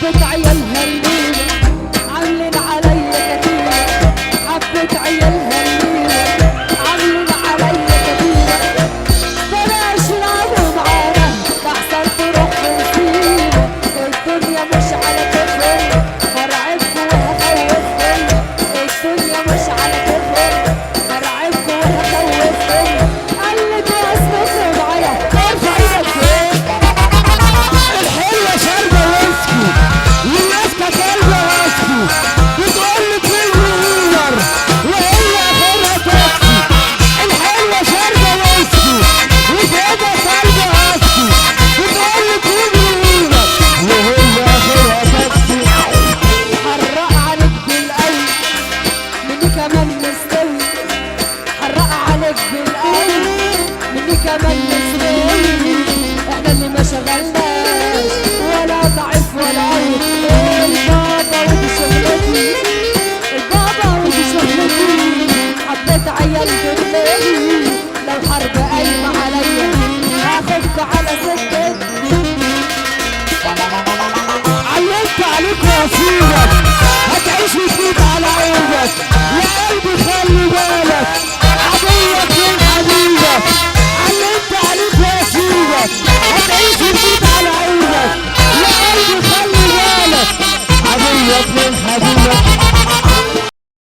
حبة عيالها الليلة عاملين عليا كتيرة، حبة عيالها الليلة عاملين عليا كتيرة، بلاش يلعبوا معانا لأحسن تروح ونسينا، الدنيا مش على كيفهم مرعبكوا وهخوفهم، الدنيا مش على كيفهم مرعبكوا وهخوفهم، قلت واسمكوا معايا ارفع ايدك فوق. الحلوة شاربة ويسكي والناس كلبة ويسكي بتقول لي تريلر وهي اخرها تاكسي. الحلوة شاربة ويسكي وفي ايدها كلبة ويسكي بتقول لي تريلر وهي اخرها تاكسي. حرق عليك بالقلب مني كمان مستوي، حرق عليك بالقلب مني كمان مستوي، احنا اللي ما شغلناش ولا ضعيف ولا قوي، البابا ودي شغلتي، البابا ودي شغلتي، حبيت عيال دماغي لو حرب قايمة عليا هاخدكوا على سكتي. علمت عليكوا يا سيدة